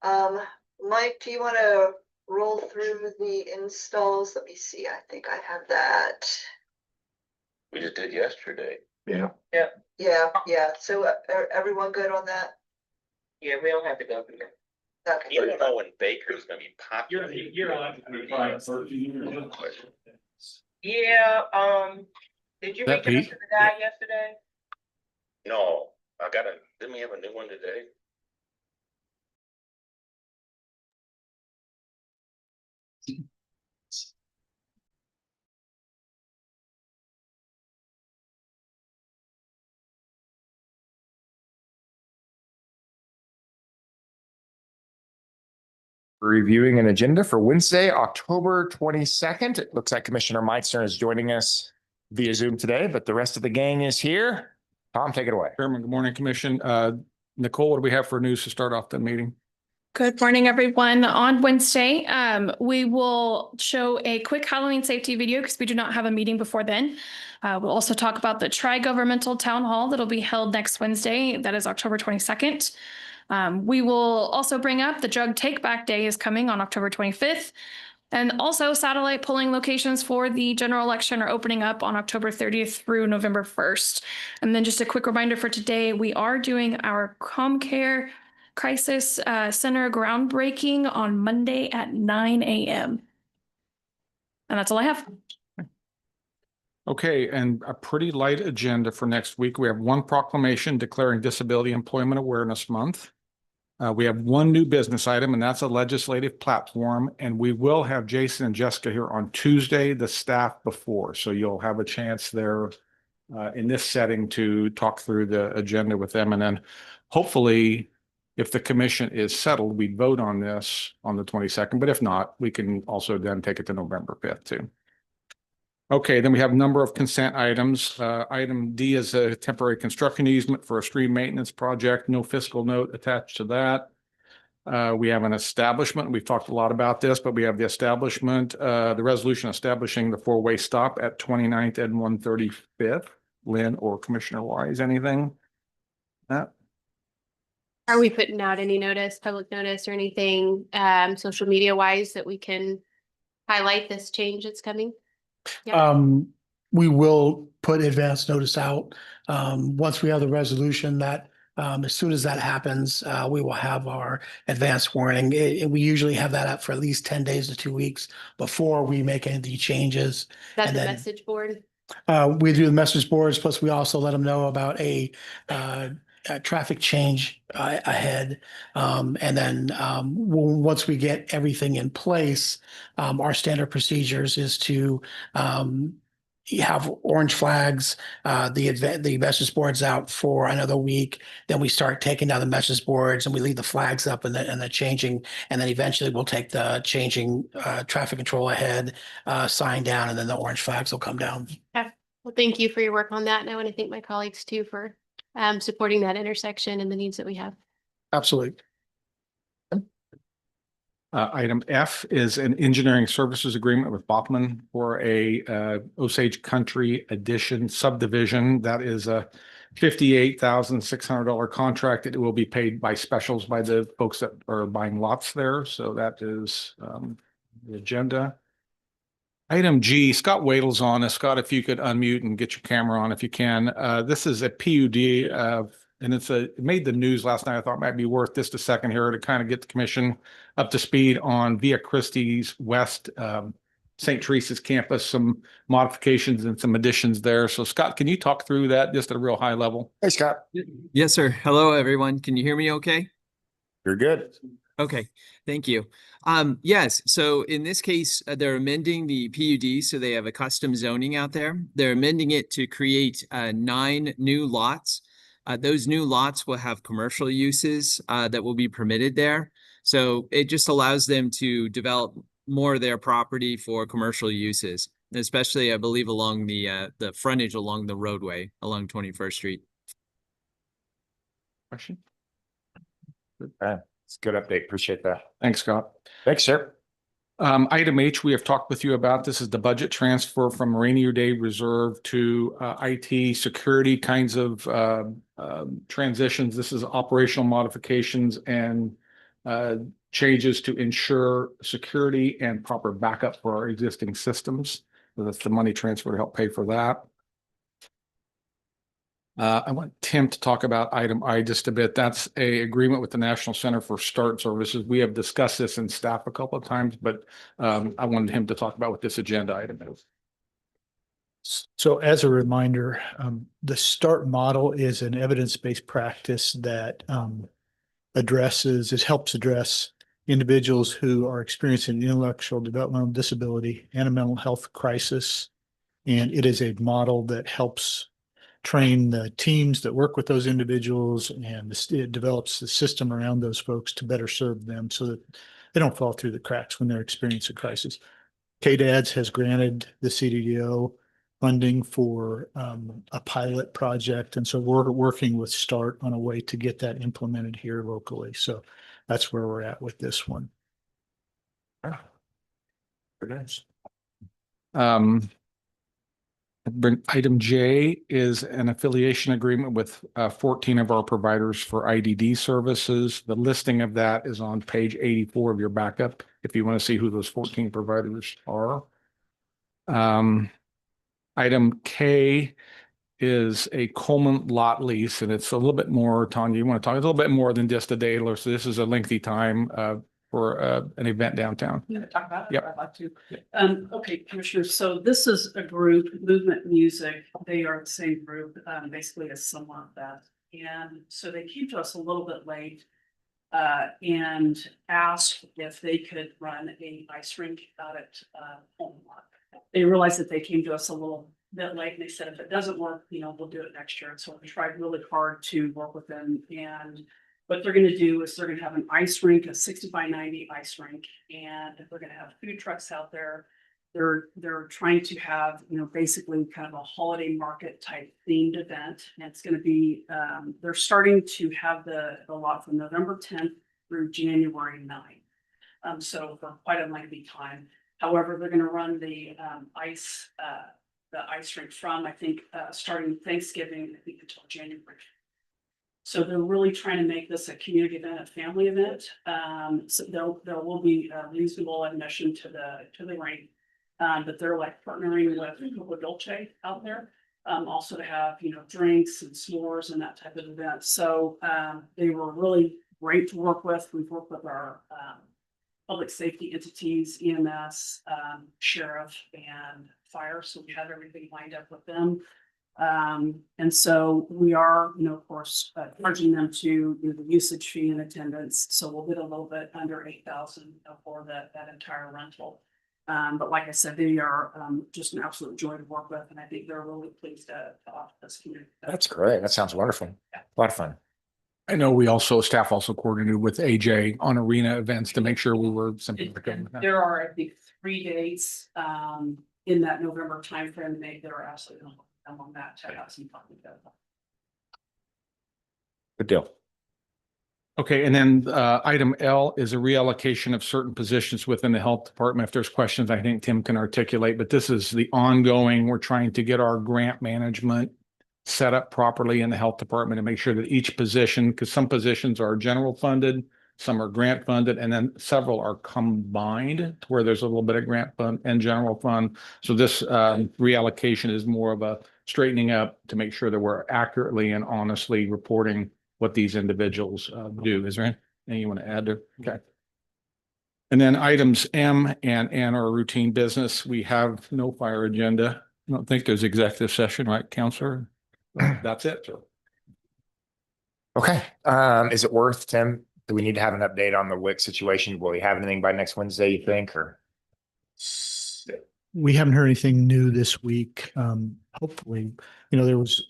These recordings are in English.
Mike, do you want to roll through the installs? Let me see. I think I have that. We just did yesterday. Yeah. Yeah. So everyone good on that? Yeah, we don't have to go through that. Okay. You don't know when Baker's gonna be popular. You're on. Question. Yeah, did you reach out to the guy yesterday? No, didn't we have a new one today? Reviewing an agenda for Wednesday, October 22nd. It looks like Commissioner Meitzner is joining us via Zoom today, but the rest of the gang is here. Tom, take it away. Chairman, good morning, Commission. Nicole, what do we have for news to start off the meeting? Good morning, everyone. On Wednesday, we will show a quick Halloween safety video because we do not have a meeting before then. We'll also talk about the tri-governmental town hall that'll be held next Wednesday. That is October 22nd. We will also bring up the drug take back day is coming on October 25th. And also satellite polling locations for the general election are opening up on October 30th through November 1st. And then just a quick reminder for today, we are doing our ComCare Crisis Center groundbreaking on Monday at 9 a.m. And that's all I have. Okay, and a pretty light agenda for next week. We have one proclamation declaring Disability Employment Awareness Month. We have one new business item, and that's a legislative platform. And we will have Jason and Jessica here on Tuesday, the staff before. So you'll have a chance there in this setting to talk through the agenda with them. And then hopefully, if the commission is settled, we vote on this on the 22nd. But if not, we can also then take it to November 5th too. Okay, then we have a number of consent items. Item D is a temporary construction easement for a stream maintenance project. No fiscal note attached to that. We have an establishment. We've talked a lot about this, but we have the establishment, the resolution establishing the four-way stop at 29th and 135th. Lynn or Commissioner Wise, anything? Are we putting out any notice, public notice or anything, social media wise that we can highlight this change that's coming? Yeah. We will put advance notice out. Once we have the resolution that, as soon as that happens, we will have our advance warning. We usually have that up for at least 10 days to 2 weeks before we make any changes. That's And the then, message board. we do the message boards, plus we also let them know about a traffic change ahead. And then once we get everything in place, our standard procedures is to have orange flags, the message boards out for another week. Then we start taking down the message boards and we leave the flags up and the changing. And then eventually we'll take the changing traffic control ahead sign down, and then the orange flags will come down. Okay. Well, thank you for your work on that. And I want to thank my colleagues too for supporting that intersection and the needs that we have. Absolutely. Item F is an engineering services agreement with Bachman for a Osage Country Edition subdivision. That is a $58,600 contract. It will be paid by specials by the folks that are buying lots there. So that is the agenda. Item G, Scott Wadle's on. Scott, if you could unmute and get your camera on if you can. This is a PUD and it made the news last night. I thought it might be worth just a second here to kind of get the commission up to speed on Via Christi's West St. Teresa's campus, some modifications and some additions there. So Scott, can you talk through that just at a real high level? Hey, Scott. Yes, sir. Hello, everyone. Can you hear me okay? You're good. Okay, thank you. Yes, so in this case, they're amending the PUD, so they have a custom zoning out there. They're amending it to create 9 new lots. Those new lots will have commercial uses that will be permitted there. So it just allows them to develop more of their property for commercial uses, especially, I believe, along the frontage along the roadway along 21st Street. Question? It's a good update. Appreciate that. Thanks, Scott. Thanks, sir. Item H, we have talked with you about. This is the budget transfer from Rainier Day Reserve to IT security kinds of transitions. This is operational modifications and changes to ensure security and proper backup for our existing systems. So that's the money transfer to help pay for that. I want Tim to talk about item I just a bit. That's a agreement with the National Center for START Services. We have discussed this in staff a couple of times, but I wanted him to talk about what this agenda item is. So as a reminder, the START model is an evidence-based practice that helps address individuals who are experiencing intellectual developmental disability and a mental health crisis. And it is a model that helps train the teams that work with those individuals, and it develops the system around those folks to better serve them so that they don't fall through the cracks when they're experiencing a crisis. KDADS has granted the CDDO funding for a pilot project. And so we're working with START on a way to get that implemented here locally. So that's where we're at with this one. Very nice. Item J is an affiliation agreement with 14 of our providers for IDD services. The listing of that is on page 84 of your backup, if you want to see who those 14 providers are. Item K is a Coleman lot lease, and it's a little bit more, Tanya, you want to talk a little bit more than just a day. So this is a lengthy time for an event downtown. You want to talk about it? Yep. I'd like to. Okay, Commissioners, so this is a group, Movement Music. They are the same group, basically as someone that. And so they came to us a little bit late and asked if they could run a ice rink out at Home Lot. They realized that they came to us a little bit late, and they said, if it doesn't work, we'll do it next year. And so we tried really hard to work with them. And what they're going to do is they're going to have an ice rink, a 60 by 90 ice rink, and they're going to have food trucks out there. They're trying to have, basically kind of a holiday market type themed event. And it's going to be, they're starting to have the lot from November 10th through January 9th. So for quite a lengthy time. However, they're going to run the ice rink from, I think, starting Thanksgiving, I think, until January. So they're really trying to make this a community event, a family event. So there will be a reasonable admission to the rink, but they're like partnering with Coco Dolce out there, also to have drinks and s'mores and that type of event. So they were really great to work with. We've worked with our public safety entities, EMS, sheriff, and fire. So we have everything lined up with them. And so we are, of course, charging them to the usage fee and attendance. So we'll get a little bit under 8,000 for that entire rental. But like I said, they are just an absolute joy to work with. And I think they're really pleased to offer this community. That's great. That sounds wonderful. Yeah. A lot of fun. I know staff also coordinated with AJ on arena events to make sure we were simply. There are, I think, 3 dates in that November timeframe. That are absolutely on that to have some fun with that. Good deal. Okay, and then item L is a reallocation of certain positions within the health department. If there's questions, I think Tim can articulate, but this is the ongoing, we're trying to get our grant management set up properly in the health department and make sure that each position, because some positions are general funded, some are grant funded, and then several are combined to where there's a little bit of grant fund and general fund. So this reallocation is more of a straightening up to make sure that we're accurately and honestly reporting what these individuals do. Is there anything you want to add there? Okay. And then items M and N are routine business. We have no fire agenda. I don't think there's executive session, right, Counselor? That's it. Okay. Is it worth, Tim? Do we need to have an update on the WIC situation? Will we have anything by next Wednesday, you think, or? We haven't heard anything new this week. Hopefully, there was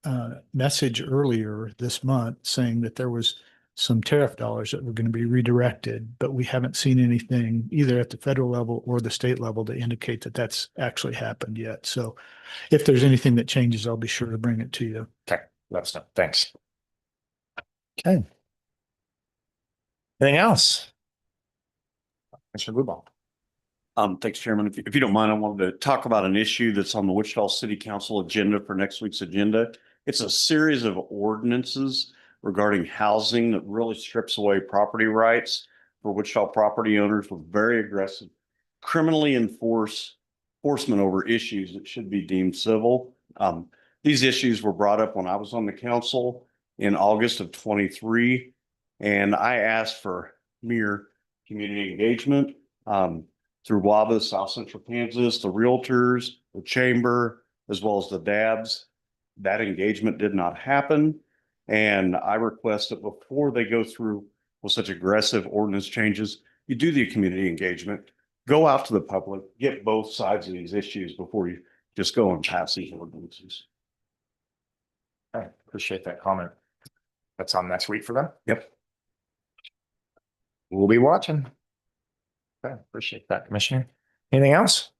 a message earlier this month saying that there was some tariff dollars that were going to be redirected, but we haven't seen anything either at the federal level or the state level to indicate that that's actually happened yet. So if there's anything that changes, I'll be sure to bring it to you. Okay, let us know. Thanks. Okay. Anything else? Mr. Blueball. Thanks, Chairman. If you don't mind, I wanted to talk about an issue that's on the Wichita City Council agenda for next week's agenda. It's a series of ordinances regarding housing that really strips away property rights for Wichita property owners with very aggressive criminally enforcement over issues that should be deemed civil. These issues were brought up when I was on the council in August of 23, and I asked for mere community engagement through WABA, South Central Kansas, the realtors, the chamber, as well as the DABs. That engagement did not happen. And I request that before they go through with such aggressive ordinance changes, you do the community engagement, go out to the public, get both sides of these issues before you just go and pass these ordinances. I appreciate that comment. That's on next week for them. Yep. We'll be watching. Okay, appreciate that, Commissioner. Anything else?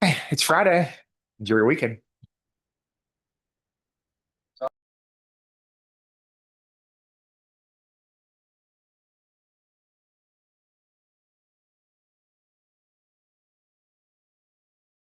Hey, it's Friday. Enjoy your weekend.